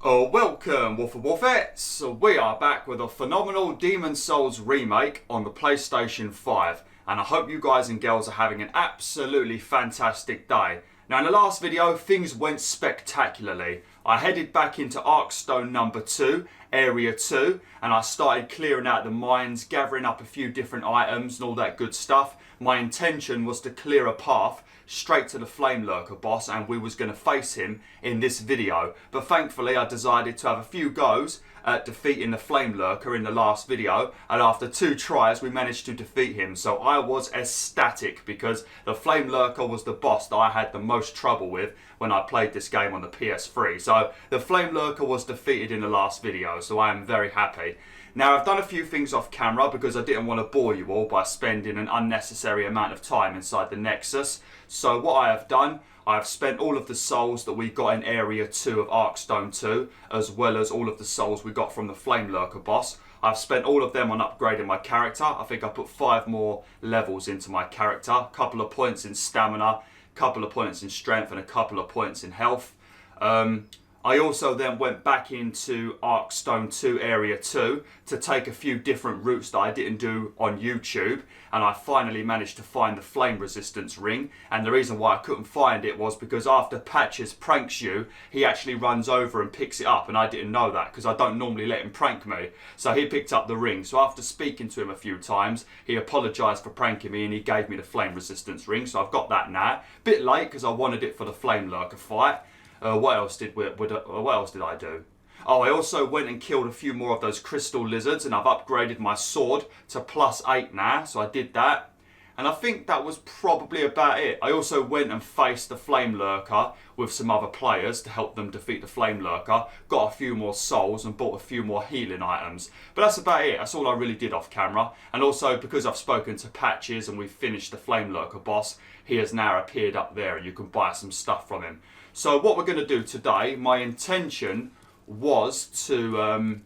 Welcome, BwolfTheWolfettes. We are back with a phenomenal Demon's Souls remake on the PlayStation 5. And I hope you guys and girls are having an absolutely fantastic day. Now, in the last video, things went spectacularly. I headed back into Arkstone number 2, area 2, and I started clearing out the mines, gathering up a few different items and all that good stuff. My intention was to clear a path straight to the Flame Lurker boss, and we was going to face him in this video. But thankfully I decided to have a few goes at defeating the Flame Lurker in the last video, and after 2 tries we managed to defeat him. So I was ecstatic because the Flame Lurker was the boss that I had the most trouble with when I played this game on the PS3. So the Flame Lurker was defeated in the last video, so I am very happy. Now, I've done a few things off camera because I didn't want to bore you all by spending an unnecessary amount of time inside the Nexus. So what I have done, I've spent all of the souls that we got in Area 2 of Arkstone 2, as well as all of the souls we got from the Flame Lurker boss. I've spent all of them on upgrading my character. I think I put 5 more levels into my character. A couple of points in stamina, a couple of points in strength, and a couple of points in health. I also then went back into Arkstone 2 Area 2 to take a few different routes that I didn't do on YouTube, and I finally managed to find the flame resistance ring. And the reason why I couldn't find it was because after Patches pranks you, he actually runs over and picks it up, and I didn't know that because I don't normally let him prank me. So he picked up the ring. So after speaking to him a few times, he apologised for pranking me and he gave me the flame resistance ring. So I've got that now. Bit late because I wanted it for the Flame Lurker fight. What else did I do? Oh, I also went and killed a few more of those crystal lizards, and I've upgraded my sword to +8 now, so I did that. And I think that was probably about it. I also went and faced the Flame Lurker with some other players to help them defeat the Flame Lurker. Got a few more souls and bought a few more healing items. But that's about it. That's all I really did off camera. And also, because I've spoken to Patches and we've finished the Flame Lurker boss, he has now appeared up there and you can buy some stuff from him. So what we're going to do today, my intention was to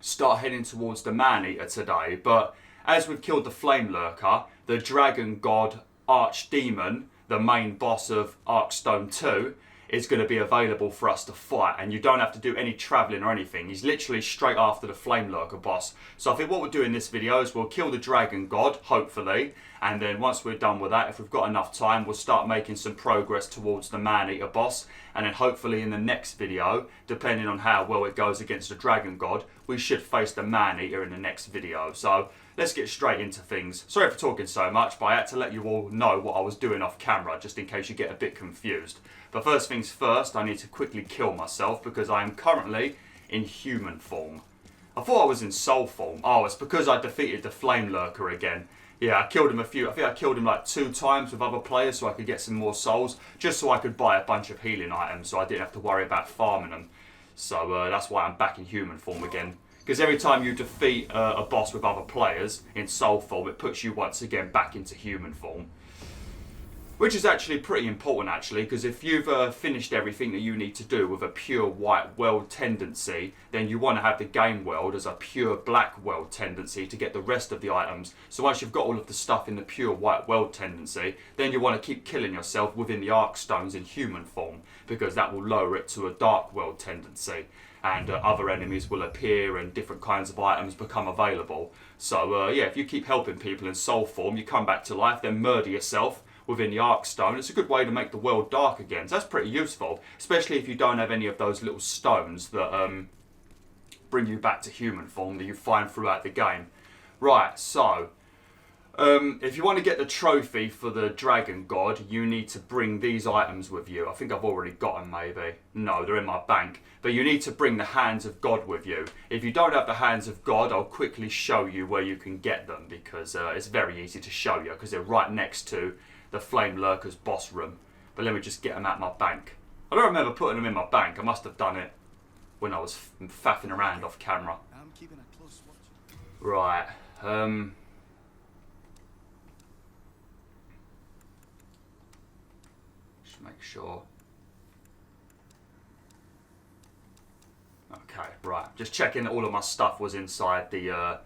start heading towards the Man-Eater today. But as we've killed the Flame Lurker, the Dragon God Archdemon, the main boss of Arkstone 2, is going to be available for us to fight, and you don't have to do any travelling or anything. He's literally straight after the Flame Lurker boss. So I think what we'll do in this video is we'll kill the Dragon God, hopefully, and then once we're done with that, if we've got enough time, we'll start making some progress towards the Man-Eater boss, and then hopefully in the next video, depending on how well it goes against the Dragon God, we should face the Man-Eater in the next video. So let's get straight into things. Sorry for talking so much, but I had to let you all know what I was doing off camera, just in case you get a bit confused. But first things first, I need to quickly kill myself because I am currently in human form. I thought I was in soul form. Oh, it's because I defeated the Flame Lurker again. Yeah, I killed him I think I killed him like 2 times with other players so I could get some more souls, just so I could buy a bunch of healing items so I didn't have to worry about farming them. So that's why I'm back in human form again. Because every time you defeat a boss with other players in soul form, it puts you once again back into human form. Which is actually pretty important, actually, because if you've finished everything that you need to do with a pure white world tendency, then you want to have the game world as a pure black world tendency to get the rest of the items. So once you've got all of the stuff in the pure white world tendency, then you want to keep killing yourself within the Arkstones in human form, because that will lower it to a dark world tendency. And other enemies will appear and different kinds of items become available. So yeah, if you keep helping people in soul form, you come back to life, then murder yourself within the Arkstone. It's a good way to make the world dark again. So that's pretty useful, especially if you don't have any of those little stones that bring you back to human form that you find throughout the game. Right, so if you want to get the trophy for the Dragon God, you need to bring these items with you. I think I've already got them, maybe. No, they're in my bank. But you need to bring the Hands of God with you. If you don't have the Hands of God, I'll quickly show you where you can get them, because it's very easy to show you, because they're right next to the Flame Lurker's boss room. But let me just get them out my bank. I don't remember putting them in my bank. I must have done it when I was faffing around off camera. I'm keeping a close watch. Right. Just make sure. Okay, right. Just checking that all of my stuff was inside the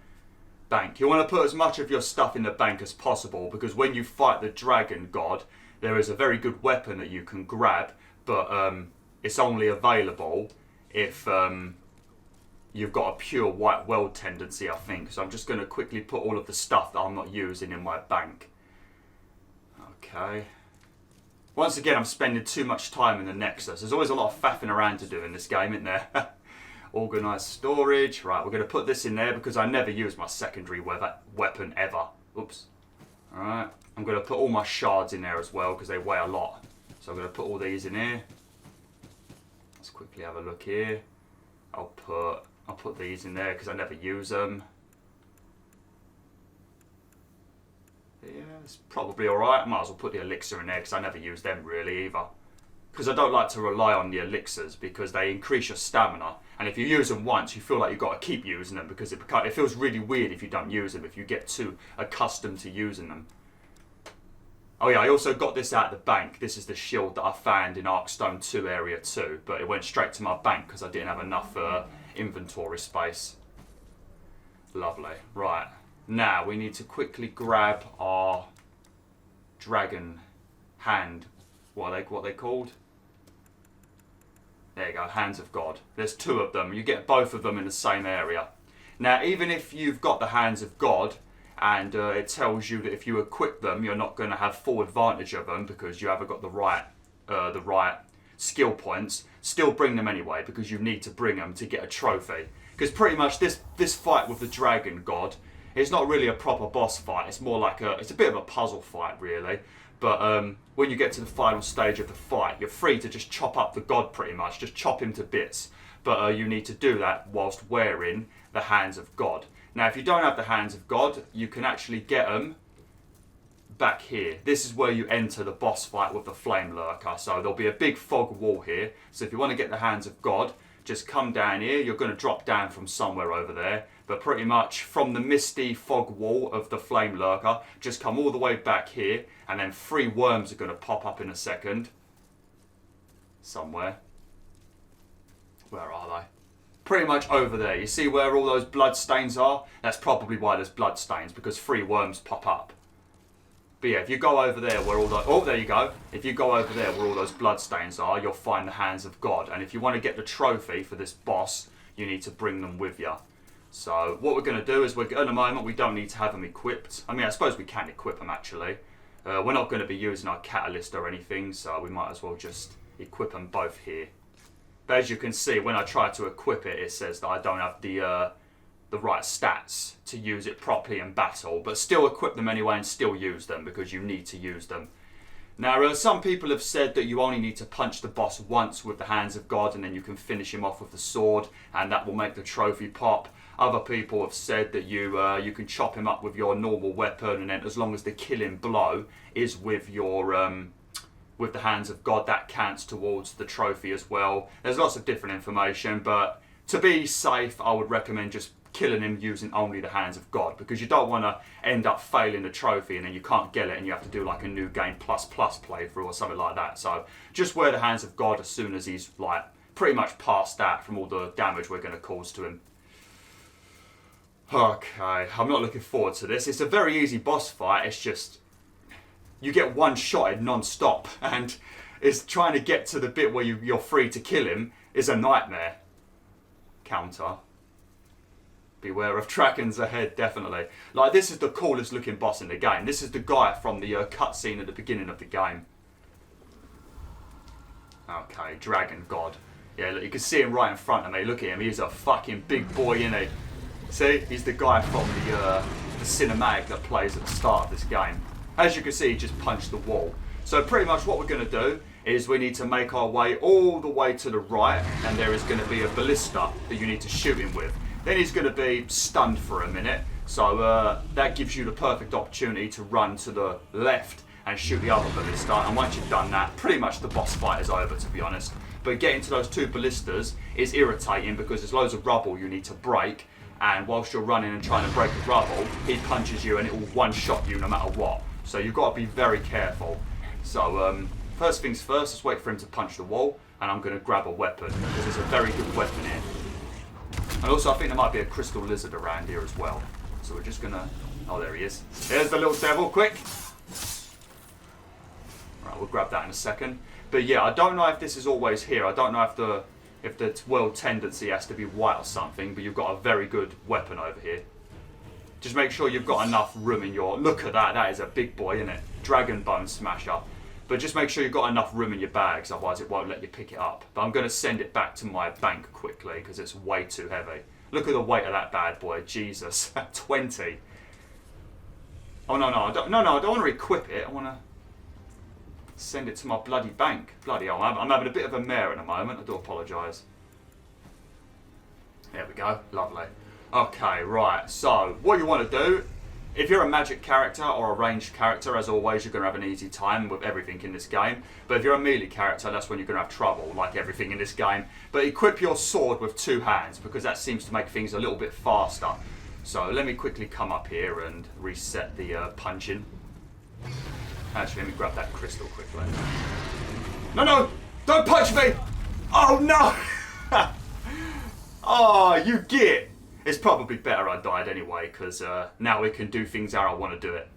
bank. You want to put as much of your stuff in the bank as possible, because when you fight the Dragon God, there is a very good weapon that you can grab, but it's only available if you've got a pure white weld tendency, I think. So I'm just going to quickly put all of the stuff that I'm not using in my bank. Okay. Once again, I'm spending too much time in the Nexus. There's always a lot of faffing around to do in this game, isn't there? Organised storage. Right, we're going to put this in there because I never use my secondary weapon ever. Oops. Alright, I'm going to put all my shards in there as well because they weigh a lot. So I'm going to put all these in here. Let's quickly have a look here. I'll put these in there because I never use them. Yeah, it's probably alright. I might as well put the elixir in there because I never use them really either. Because I don't like to rely on the elixirs because they increase your stamina. And if you use them once, you feel like you've got to keep using them because it feels really weird if you don't use them, if you get too accustomed to using them. Oh yeah, I also got this out of the bank. This is the shield that I found in Arkstone 2 Area 2. But it went straight to my bank because I didn't have enough inventory space. Lovely. Right. Now we need to quickly grab our dragon hand. What are they called? There you go, Hands of God. There's 2 of them. You get both of them in the same area. Now, even if you've got the Hands of God, and it tells you that if you equip them, you're not going to have full advantage of them because you haven't got the right skill points, still bring them anyway because you need to bring them to get a trophy. Because pretty much this fight with the dragon god, it's not really a proper boss fight. It's more like it's a bit of a puzzle fight, really. But when you get to the final stage of the fight, you're free to just chop up the god pretty much. Just chop him to bits. But you need to do that whilst wearing the Hands of God. Now, if you don't have the Hands of God, you can actually get them back here. This is where you enter the boss fight with the Flame Lurker. So there'll be a big fog wall here. So if you want to get the Hands of God, just come down here. You're going to drop down from somewhere over there. But pretty much from the misty fog wall of the Flame Lurker, just come all the way back here. And then 3 worms are going to pop up in a second. Somewhere. Where are they? Pretty much over there. You see where all those blood stains are? That's probably why there's blood stains, because 3 worms pop up. But yeah, if you go over there where all the... Oh, there you go. If you go over there where all those blood stains are, you'll find the Hands of God. And if you want to get the trophy for this boss, you need to bring them with you. So what we're going to do is, at the moment, we don't need to have them equipped. I mean, I suppose we can equip them, actually. We're not going to be using our catalyst or anything, so we might as well just equip them both here. But as you can see, when I try to equip it, it says that I don't have the right stats to use it properly in battle. But still equip them anyway and still use them because you need to use them. Now, some people have said that you only need to punch the boss once with the Hands of God and then you can finish him off with the sword and that will make the trophy pop. Other people have said that you can chop him up with your normal weapon and then as long as the killing blow is with your... with the Hands of God, that counts towards the trophy as well. There's lots of different information, but to be safe, I would recommend just killing him using only the Hands of God, because you don't want to end up failing the trophy and then you can't get it and you have to do like a new game plus playthrough or something like that. So just wear the Hands of God as soon as he's like pretty much past that from all the damage we're going to cause to him. Okay, I'm not looking forward to this. It's a very easy boss fight. It's just... you get one-shotted non-stop, and it's trying to get to the bit where you're free to kill him is a nightmare. Counter. Beware of dragons ahead, definitely. Like, this is the coolest looking boss in the game. This is the guy from the cutscene at the beginning of the game. Okay, Dragon God. Yeah, look, you can see him right in front of me. Look at him, he's a fucking big boy, isn't he? See, he's the guy from the cinematic that plays at the start of this game. As you can see, he just punched the wall. So pretty much what we're going to do is we need to make our way all the way to the right, and there is going to be a ballista that you need to shoot him with. Then he's going to be stunned for a minute, so that gives you the perfect opportunity to run to the left and shoot the other ballista, and once you've done that, pretty much the boss fight is over, to be honest. But getting to those 2 ballistas is irritating because there's loads of rubble you need to break, and whilst you're running and trying to break the rubble, he punches you and it will one-shot you no matter what. So you've got to be very careful. So first things first, let's wait for him to punch the wall, and I'm going to grab a weapon because there's a very good weapon here. And also I think there might be a crystal lizard around here as well. So we're just going to... oh, there he is. There's the little devil, quick! Right, we'll grab that in a second. But yeah, I don't know if this is always here. I don't know if the if the world tendency has to be white or something, but you've got a very good weapon over here. Just make sure you've got enough room in your... Look at that, that is a big boy, isn't it? Dragon Bone Smasher. But just make sure you've got enough room in your bags, otherwise it won't let you pick it up. But I'm going to send it back to my bank quickly, because it's way too heavy. Look at the weight of that bad boy, Jesus. 20. Oh, no, I don't want to equip it, I want to send it to my bloody bank. Bloody hell, I'm having a bit of a mare at the moment, I do apologise. There we go, lovely. Okay, right, so what you want to do, if you're a magic character or a ranged character, as always, you're going to have an easy time with everything in this game. But if you're a melee character, that's when you're going to have trouble, like everything in this game. But equip your sword with 2 hands, because that seems to make things a little bit faster. So let me quickly come up here and reset the punching. Actually, let me grab that crystal quickly. No, don't punch me! Oh, no! Oh, you git! It's probably better I died anyway, because now we can do things how I want to do it.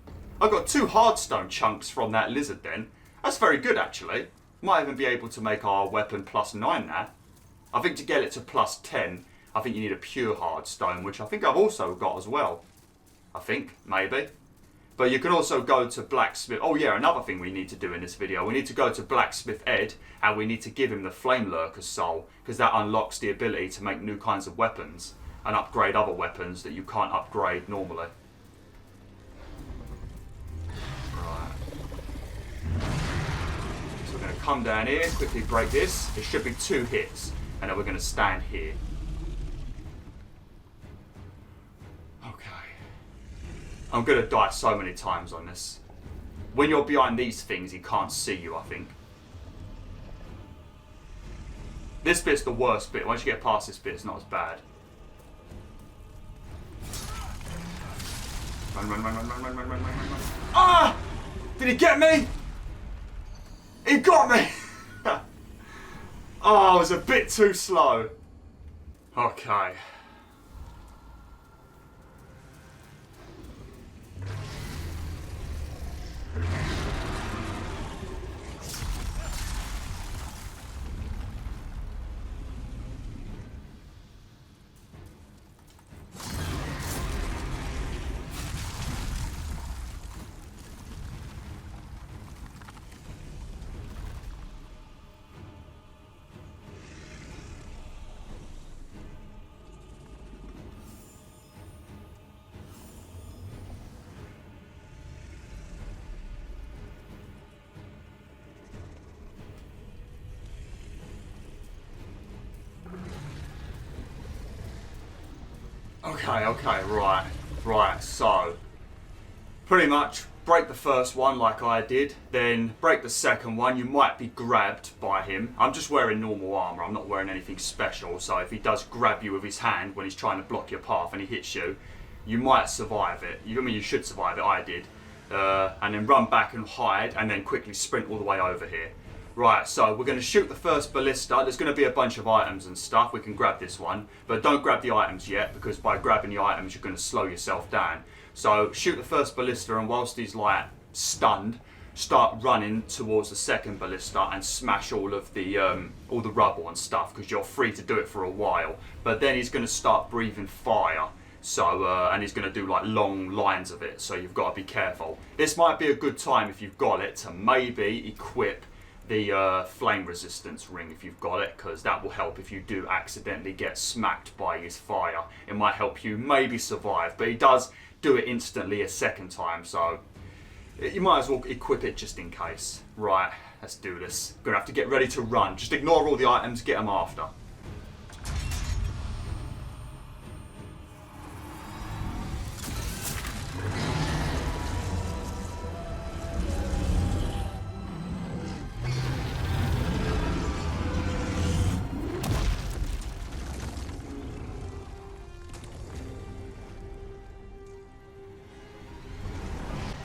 I got 2 hardstone chunks from that lizard then. That's very good, actually. Might even be able to make our weapon +9 now. I think to get it to +10, I think you need a pure hardstone, which I think I've also got as well. I think, maybe. But you can also go to Blacksmith. Oh yeah, another thing we need to do in this video. We need to go to Blacksmith Ed, and we need to give him the Flame Lurker Soul, because that unlocks the ability to make new kinds of weapons and upgrade other weapons that you can't upgrade normally. Right. So we're going to come down here, quickly break this. It should be 2 hits, and then we're going to stand here. I'm going to die so many times on this. When you're behind these things, he can't see you, I think. This bit's the worst bit. Once you get past this bit, it's not as bad. Run. Ah! Did he get me? He got me! Oh, I was a bit too slow. Okay. Okay, right, so pretty much break the first one like I did, then break the second one. You might be grabbed by him. I'm just wearing normal armour, I'm not wearing anything special, so if he does grab you with his hand when he's trying to block your path and he hits you, you might survive it. You should survive it, I did. And then run back and hide, and then quickly sprint all the way over here. Right, so we're going to shoot the first ballista. There's going to be a bunch of items and stuff. We can grab this one, but don't grab the items yet, because by grabbing the items, you're going to slow yourself down. So shoot the first ballista, and whilst he's like stunned, start running towards the second ballista and smash all the rubble and stuff, because you're free to do it for a while. But then he's going to start breathing fire. So, and he's going to do like long lines of it, so you've got to be careful. This might be a good time, if you've got it, to maybe equip the flame resistance ring if you've got it, because that will help if you do accidentally get smacked by his fire. It might help you maybe survive, but he does do it instantly a second time, so you might as well equip it just in case. Right, let's do this. Gonna have to get ready to run. Just ignore all the items, get them after.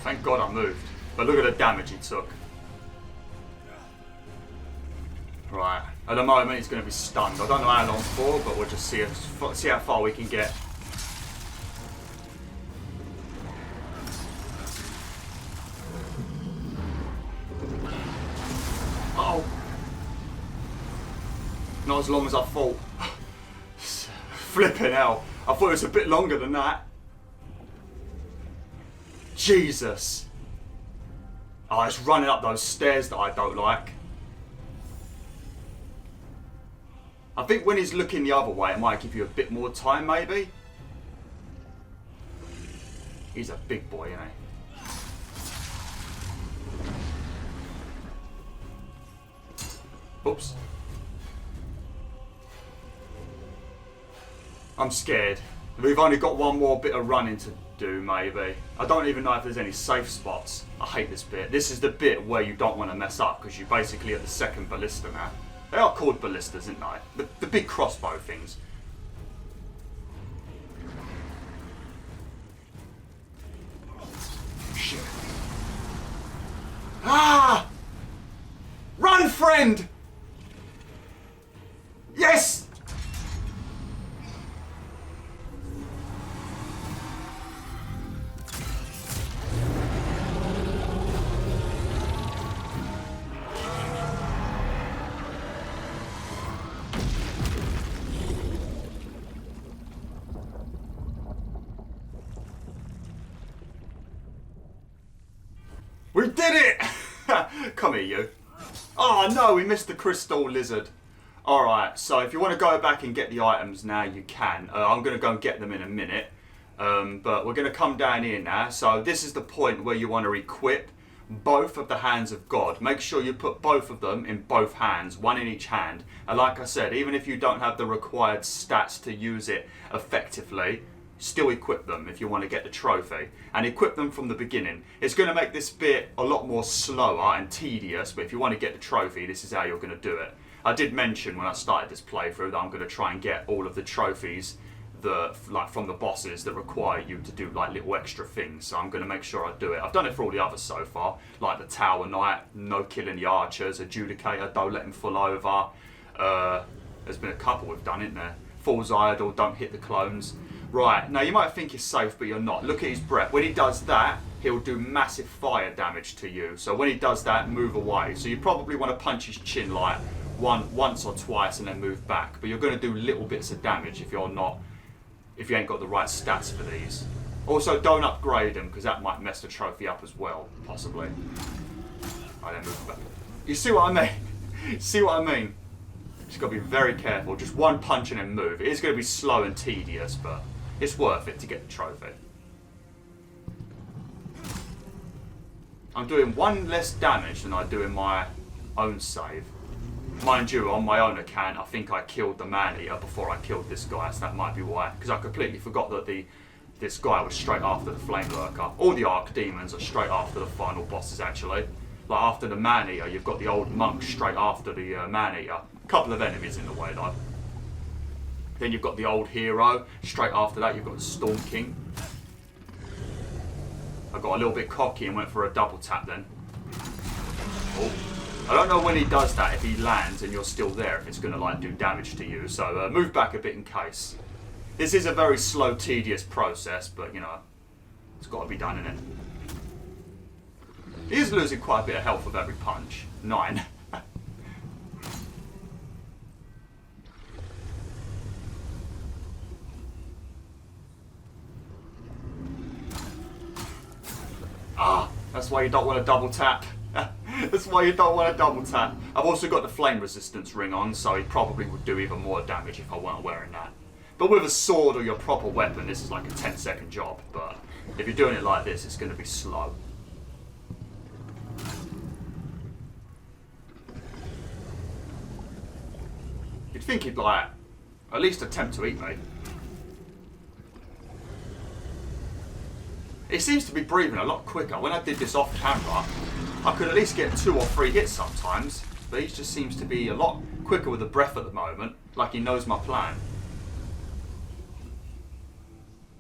Thank God I moved, but look at the damage he took. Right, at the moment he's going to be stunned. I don't know how long for, but we'll just see how far we can get. Oh! Not as long as I thought. Flipping hell. I thought it was a bit longer than that. Jesus. Oh, it's running up those stairs that I don't like. I think when he's looking the other way, it might give you a bit more time, maybe. He's a big boy, isn't he? Oops. I'm scared. We've only got one more bit of running to do, maybe. I don't even know if there's any safe spots. I hate this bit. This is the bit where you don't want to mess up because you're basically at the second ballista now. They are called ballistas, aren't they? The big crossbow things. Shit. Ah! Run, friend! Yes! We did it! Come here, you. Oh no, we missed the crystal lizard. Alright, so if you want to go back and get the items now, you can. I'm going to go and get them in a minute. But we're going to come down here now. So this is the point where you want to equip both of the hands of God. Make sure you put both of them in both hands, one in each hand. And like I said, even if you don't have the required stats to use it effectively, still equip them if you want to get the trophy, and equip them from the beginning. It's going to make this bit a lot more slower and tedious, but if you want to get the trophy, this is how you're going to do it. I did mention when I started this playthrough that I'm going to try and get all of the trophies that, like, from the bosses that require you to do like little extra things, so I'm going to make sure I do it. I've done it for all the others so far, like the Tower Knight, no killing the archers, Adjudicator, don't let him fall over. There's been a couple we've done, isn't there? Fool's Idol, don't hit the clones. Right, now you might think he's safe, but you're not. Look at his breath. When he does that, he'll do massive fire damage to you. So when he does that, move away. So you probably want to punch his chin like once or twice and then move back. But you're going to do little bits of damage if you ain't got the right stats for these. Also, don't upgrade them because that might mess the trophy up as well, possibly. Right, then move back. You see what I mean? See what I mean? Just got to be very careful. Just one punch and then move. It is going to be slow and tedious, but it's worth it to get the trophy. I'm doing one less damage than I do in my own save. Mind you, on my own account, I think I killed the man-eater before I killed this guy, so that might be why. Because I completely forgot that this guy was straight after the Flame Lurker. All the Archdemons are straight after the final bosses, actually. Like, after the man-eater, you've got the old monk straight after the man-eater. A couple of enemies in the way, though. Then you've got the old hero. Straight after that, you've got the Storm King. I got a little bit cocky and went for a double tap then. Oh. I don't know when he does that, if he lands and you're still there, if it's going to like do damage to you. So move back a bit in case. This is a very slow, tedious process, but you know, it's got to be done, innit? He is losing quite a bit of health with every punch. 9. Ah, that's why you don't want to double tap. That's why you don't want to double tap. I've also got the flame resistance ring on, so he probably would do even more damage if I weren't wearing that. But with a sword or your proper weapon, this is like a 10-second job. But if you're doing it like this, it's going to be slow. You'd think he'd like at least attempt to eat me. He seems to be breathing a lot quicker. When I did this off camera, I could at least get 2 or 3 hits sometimes, but he just seems to be a lot quicker with the breath at the moment, like he knows my plan.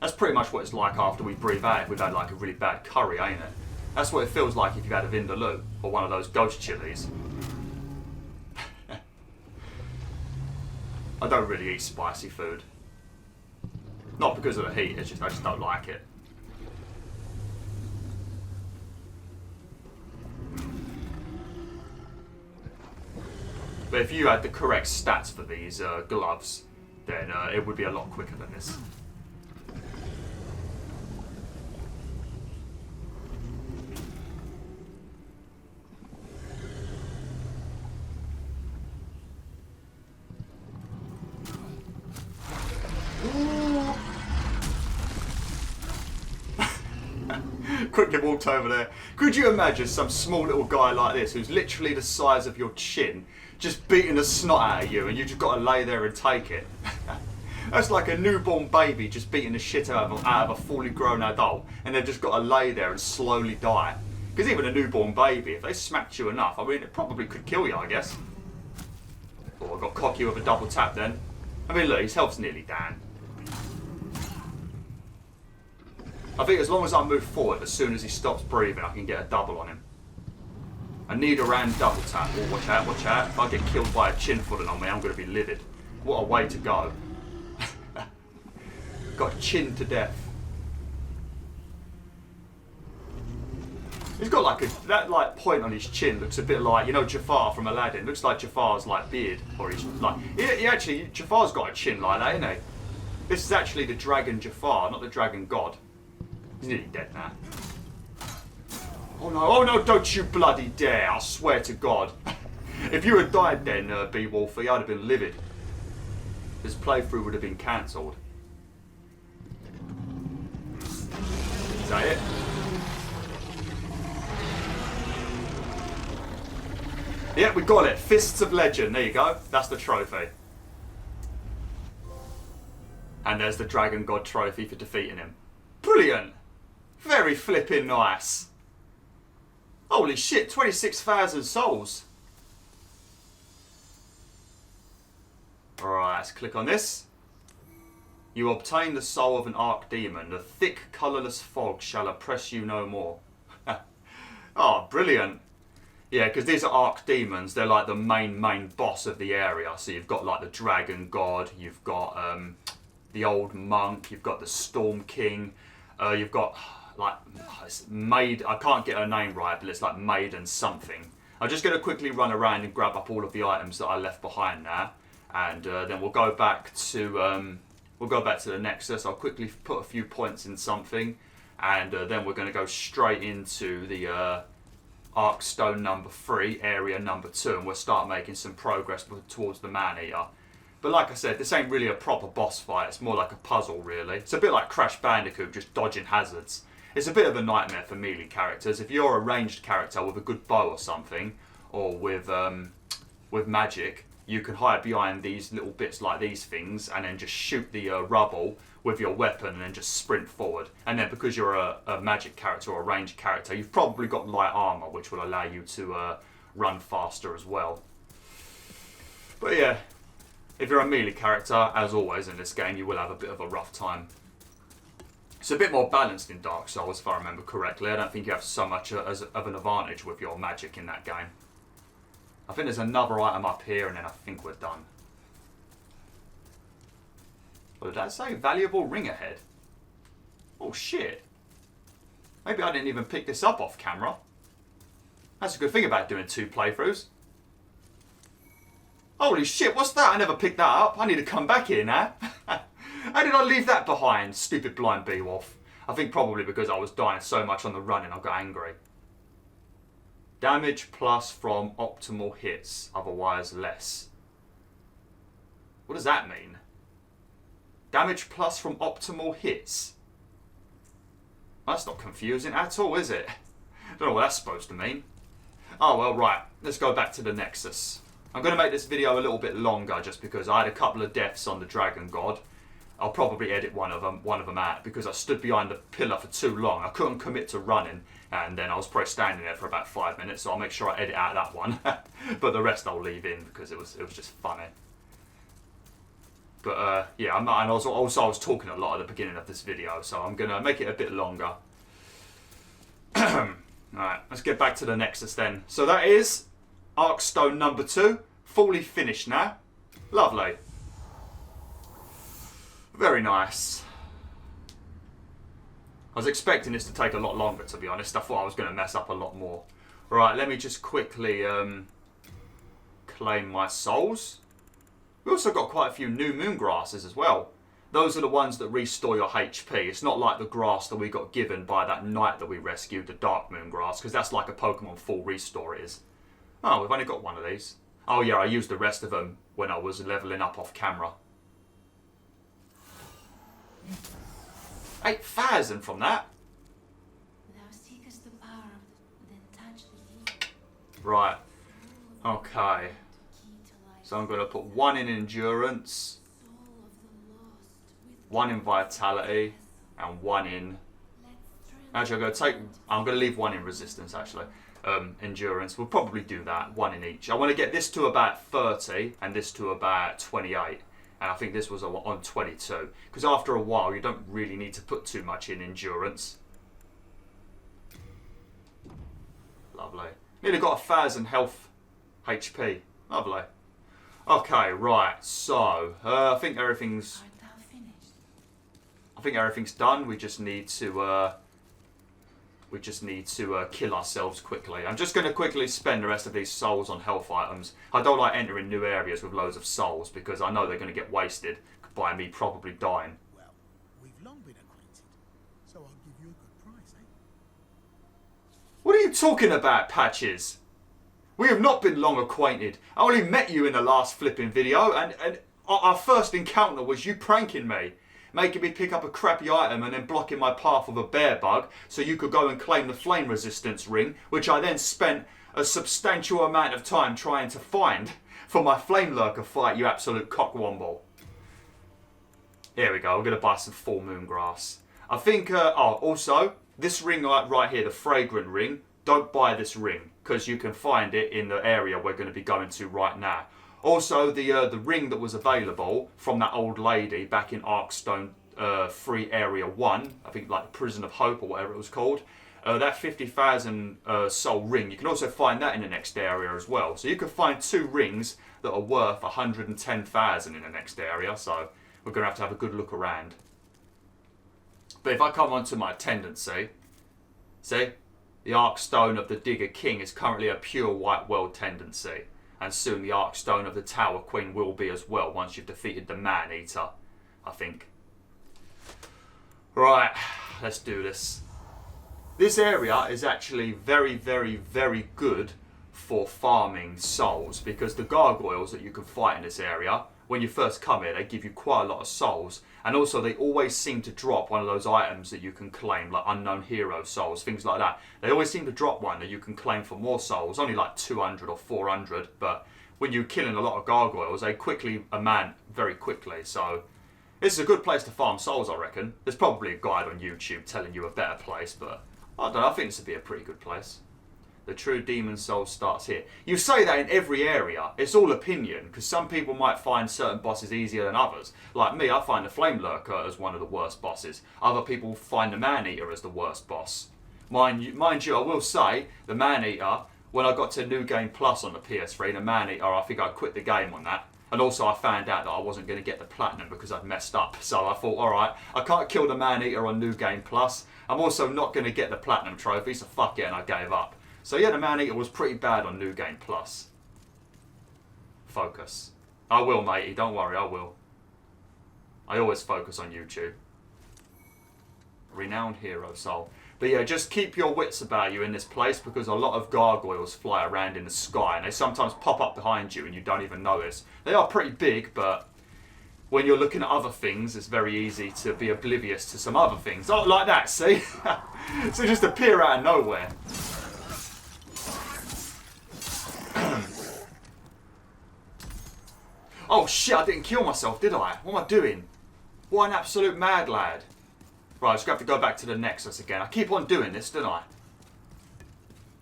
That's pretty much what it's like after we breathe out if we've had like a really bad curry, ain't it? That's what it feels like if you've had a vindaloo, or one of those ghost chilies. I don't really eat spicy food. Not because of the heat, it's just I just don't like it. But if you had the correct stats for these gloves, then it would be a lot quicker than this. Quickly walked over there. Could you imagine some small little guy like this, who's literally the size of your chin, just beating the snot out of you, and you just got to lay there and take it? That's like a newborn baby just beating the shit out of a fully grown adult, and they've just got to lay there and slowly die. Because even a newborn baby, if they smacked you enough, I mean, it probably could kill you, I guess. Oh, I got cocky with a double tap then. I mean, look, his health's nearly down. I think as long as I move forward, as soon as he stops breathing, I can get a double on him. I need a round double tap. Oh, watch out, watch out. If I get killed by a chin falling on me, I'm going to be livid. What a way to go. Got chin to death. He's got like that like point on his chin looks a bit like, you know, Jafar from Aladdin. Looks like Jafar's like beard, or he's like he actually Jafar's got a chin like that, isn't he? This is actually the dragon Jafar, not the dragon god. He's nearly dead now. Oh no, don't you bloody dare, I swear to God. If you had died then, BwolfTheWolf, I'd have been livid. This playthrough would have been cancelled. Is that it? Yeah, we got it. Fists of Legend, there you go. That's the trophy. And there's the Dragon God trophy for defeating him. Brilliant! Very flipping nice. Holy shit, 26,000 souls. Alright, let's click on this. You obtain the soul of an archdemon. The thick, colourless fog shall oppress you no more. Oh, brilliant. Yeah, because these are archdemons. They're like the main boss of the area. So you've got like the Dragon God, you've got the old monk, you've got the Storm King, you've got like Maid. I can't get her name right, but it's like Maiden something. I'm just going to quickly run around and grab up all of the items that I left behind now, and then we'll go back to the Nexus. I'll quickly put a few points in something, and then we're going to go straight into the Arkstone number 3, area number 2, and we'll start making some progress towards the Man-Eater. But like I said, this ain't really a proper boss fight, it's more like a puzzle really. It's a bit like Crash Bandicoot, just dodging hazards. It's a bit of a nightmare for melee characters. If you're a ranged character with a good bow or something, or with magic, you can hide behind these little bits like these things and then just shoot the rubble with your weapon and then just sprint forward. And then because you're a magic character or a ranged character, you've probably got light armor, which will allow you to run faster as well. But yeah, if you're a melee character, as always in this game, you will have a bit of a rough time. It's a bit more balanced in Dark Souls, if I remember correctly. I don't think you have so much of an advantage with your magic in that game. I think there's another item up here, and then I think we're done. What did that say? Valuable ring ahead. Oh shit. Maybe I didn't even pick this up off camera. That's a good thing about doing 2 playthroughs. Holy shit, what's that? I never picked that up. I need to come back here now. How did I leave that behind? Stupid blind BwolfTheWolf. I think probably because I was dying so much on the run and I got angry. Damage plus from optimal hits, otherwise less. What does that mean? Damage plus from optimal hits? That's not confusing at all, is it? I don't know what that's supposed to mean. Oh well, right. Let's go back to the Nexus. I'm going to make this video a little bit longer just because I had a couple of deaths on the Dragon God. I'll probably edit one of them out because I stood behind the pillar for too long. I couldn't commit to running, and then I was probably standing there for about 5 minutes, so I'll make sure I edit out that one. But the rest I'll leave in because it was just funny. But yeah, and also I was talking a lot at the beginning of this video, so I'm gonna make it a bit longer. Alright, let's get back to the Nexus then. So that is Arkstone number 2, fully finished now. Lovely. Very nice. I was expecting this to take a lot longer, to be honest. I thought I was going to mess up a lot more. Right, let me just quickly claim my souls. We also got quite a few new moon grasses as well. Those are the ones that restore your HP. It's not like the grass that we got given by that knight that we rescued, the dark moon grass, because that's like a Pokemon full restore it is. Oh, we've only got one of these. Oh yeah, I used the rest of them when I was leveling up off camera. 8,000 from that. Thou seekest the power of then touch the deep. Right. Okay. Key to life. So I'm going to put 1 in endurance, Soul of the lost. 1 in vitality, and 1 in... Actually, I'm going to leave 1 in resistance, actually. Endurance. We'll probably do that, 1 in each. I want to get this to about 30 and this to about 28. And I think this was on 22. Because after a while, you don't really need to put too much in endurance. Lovely. Nearly got 1,000 health HP. Lovely. Okay, right. So, I think everything's... Art thou finished? I think everything's done. We just need to... kill ourselves quickly. I'm just going to quickly spend the rest of these souls on health items. I don't like entering new areas with loads of souls because I know they're going to get wasted by me probably dying. Well, we've long been acquainted, so I'll give you a good price, eh? What are you talking about, Patches? We have not been long acquainted. I only met you in the last flipping video and our first encounter was you pranking me. Making me pick up a crappy item and then blocking my path with a bear bug so you could go and claim the flame resistance ring, which I then spent a substantial amount of time trying to find for my flame lurker fight, you absolute cockwomble. Here we go, we're going to buy some full moon grass. I think, also, this ring right here, the fragrant ring, don't buy this ring because you can find it in the area we're going to be going to right now. Also, the ring that was available from that old lady back in Arkstone Free Area 1, I think like Prison of Hope or whatever it was called, that 50,000 soul ring, you can also find that in the next area as well. So you can find 2 rings that are worth 110,000 in the next area, so we're going to have a good look around. But if I come onto my tendency, see, the Arkstone of the Digger King is currently a pure white world tendency. And soon the Arkstone of the Tower Queen will be as well once you've defeated the Man-Eater, I think. Right, let's do this. This area is actually very, very, very good for farming souls because the gargoyles that you can fight in this area, when you first come here, they give you quite a lot of souls. And also they always seem to drop one of those items that you can claim, like unknown hero souls, things like that. They always seem to drop one that you can claim for more souls, only like 200 or 400, but when you're killing a lot of gargoyles, they quickly amount very quickly. So this is a good place to farm souls, I reckon. There's probably a guide on YouTube telling you a better place, but I don't know, I think this would be a pretty good place. The true demon soul starts here. You say that in every area. It's all opinion, because some people might find certain bosses easier than others. Like me, I find the Flame Lurker as one of the worst bosses. Other people find the Man-Eater as the worst boss. Mind you, I will say, the Man-Eater, when I got to New Game Plus on the PS3, the Man-Eater, I think I quit the game on that. And also I found out that I wasn't going to get the Platinum because I'd messed up. So I thought, alright, I can't kill the Man-Eater on New Game Plus. I'm also not going to get the Platinum trophy, so fuck it, and I gave up. So yeah, the Man-Eater was pretty bad on New Game Plus. Focus. I will, matey. Don't worry, I will. I always focus on YouTube. Renowned hero soul. But yeah, just keep your wits about you in this place because a lot of gargoyles fly around in the sky and they sometimes pop up behind you and you don't even notice. They are pretty big, but when you're looking at other things, it's very easy to be oblivious to some other things. Oh, like that, see? So just appear out of nowhere. Oh shit, I didn't kill myself, did I? What am I doing? What an absolute mad lad. Right, I'm just going to have to go back to the Nexus again. I keep on doing this, don't I?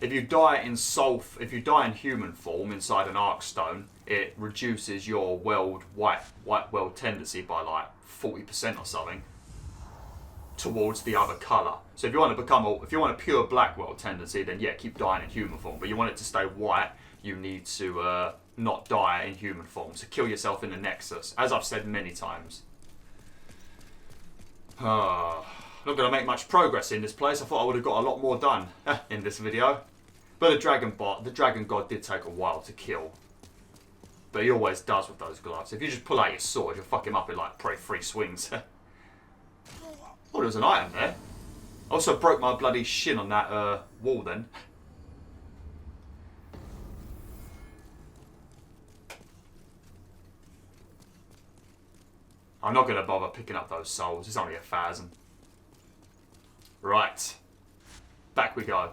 If you die in human form inside an Arkstone, it reduces your white world tendency by like 40% or something towards the other colour. So if you want a pure black world tendency, then yeah, keep dying in human form. But you want it to stay white, you need to not die in human form. So kill yourself in the Nexus, as I've said many times. Not going to make much progress in this place. I thought I would have got a lot more done in this video. But the Dragon God did take a while to kill. But he always does with those gloves. If you just pull out your sword, you'll fuck him up in like probably 3 swings. Oh, there was an item there. Also broke my bloody shin on that wall then. I'm not going to bother picking up those souls. It's only 1,000. Right. Back we go.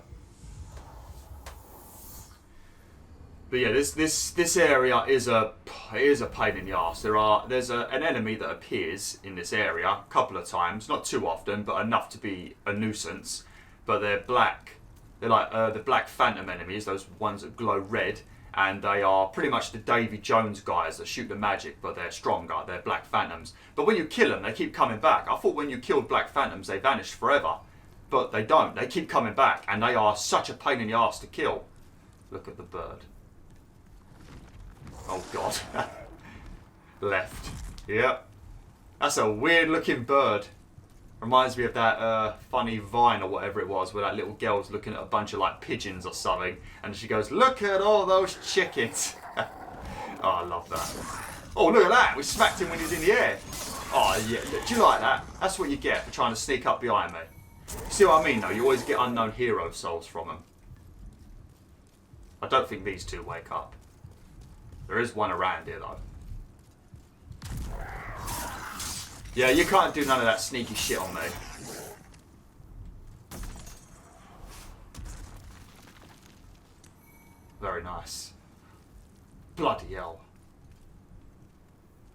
But yeah, this area is a pain in the arse. There's an enemy that appears in this area a couple of times, not too often, but enough to be a nuisance. But they're black. They're like the black phantom enemies, those ones that glow red, and they are pretty much the Davy Jones guys that shoot the magic, but they're stronger. They're black phantoms. But when you kill them, they keep coming back. I thought when you killed black phantoms, they vanished forever, but they don't. They keep coming back, and they are such a pain in the arse to kill. Look at the bird. Oh god. Left. Yep. That's a weird looking bird. Reminds me of that funny Vine or whatever it was, where that little girl's looking at a bunch of like pigeons or something, and she goes, "Look at all those chickens." Oh, I love that. Oh, look at that. We smacked him when he was in the air. Oh yeah. Do you like that? That's what you get for trying to sneak up behind me. See what I mean though? You always get unknown hero souls from them. I don't think these two wake up. There is one around here though. Yeah, you can't do none of that sneaky shit on me. Very nice. Bloody hell.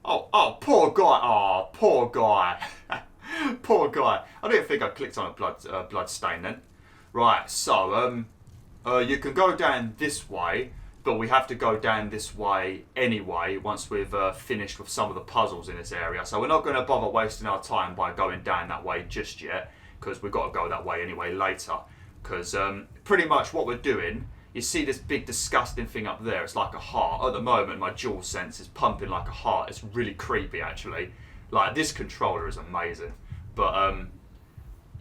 Oh, poor guy. Oh, poor guy. Poor guy. I didn't think I clicked on a blood stain then. Right, so you can go down this way, but we have to go down this way anyway once we've finished with some of the puzzles in this area. So we're not going to bother wasting our time by going down that way just yet, because we've got to go that way anyway later. Because pretty much what we're doing, you see this big disgusting thing up there, it's like a heart. At the moment my dual sense is pumping like a heart. It's really creepy actually. Like this controller is amazing. But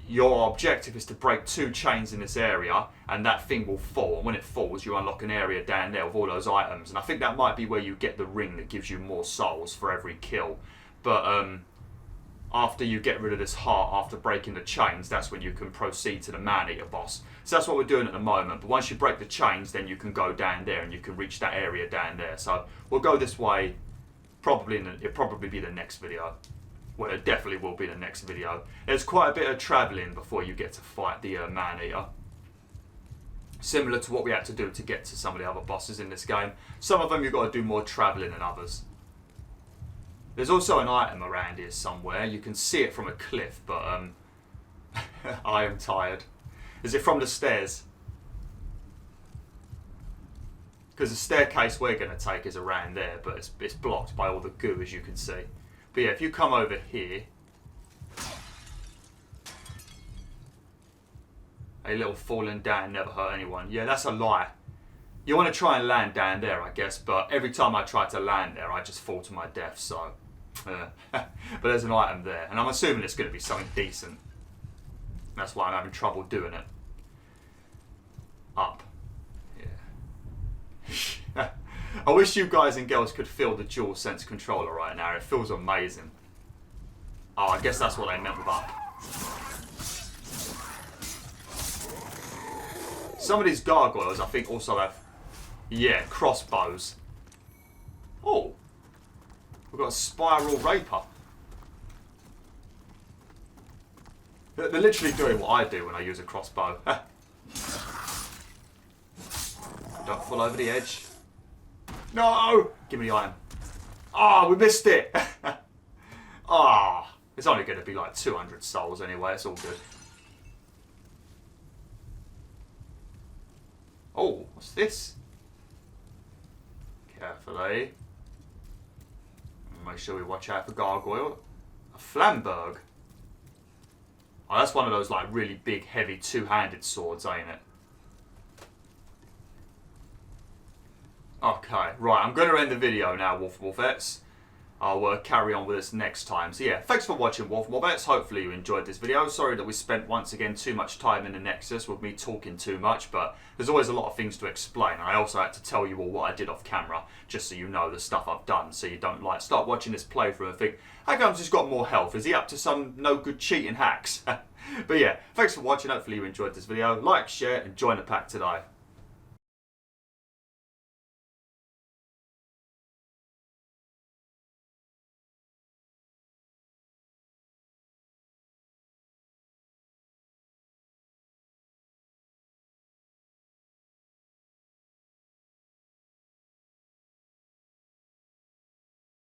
your objective is to break 2 chains in this area, and that thing will fall, and when it falls you unlock an area down there with all those items, and I think that might be where you get the ring that gives you more souls for every kill. But after you get rid of this heart, after breaking the chains, that's when you can proceed to the man-eater boss. So that's what we're doing at the moment, but once you break the chains then you can go down there and you can reach that area down there. So we'll go this way, probably it'll probably be the next video. Well, it definitely will be the next video. There's quite a bit of travelling before you get to fight the man-eater. Similar to what we had to do to get to some of the other bosses in this game. Some of them you've got to do more travelling than others. There's also an item around here somewhere. You can see it from a cliff, but I am tired. Is it from the stairs? Because the staircase we're going to take is around there, but it's blocked by all the goo, as you can see. But yeah, if you come over here, a little falling down never hurt anyone. Yeah, that's a lie. You want to try and land down there, I guess, but every time I try to land there, I just fall to my death, so. But there's an item there, and I'm assuming it's going to be something decent. That's why I'm having trouble doing it. Up. Yeah. I wish you guys and girls could feel the DualSense controller right now. It feels amazing. Oh, I guess that's what they meant with up. Some of these gargoyles, I think, also have, yeah, crossbows. Oh, we've got a spiral raper. They're literally doing what I do when I use a crossbow. Don't fall over the edge. No! Give me the iron. Ah, we missed it! Ah, it's only going to be like 200 souls anyway, it's all good. Oh, what's this? Carefully. Make sure we watch out for gargoyle. A flamberg. Oh, that's one of those like really big, heavy, two-handed swords, ain't it? Okay, right, I'm going to end the video now, Wolfettes. I'll carry on with this next time. So yeah, thanks for watching, BwolfTheWolf. Hopefully you enjoyed this video. Sorry that we spent once again too much time in the Nexus with me talking too much, but there's always a lot of things to explain. And I also had to tell you all what I did off camera, just so you know the stuff I've done, so you don't like start watching this playthrough and think, how come's he's got more health? Is he up to some no good cheating hacks? But yeah, thanks for watching. Hopefully you enjoyed this video. Like, share, and join the pack today.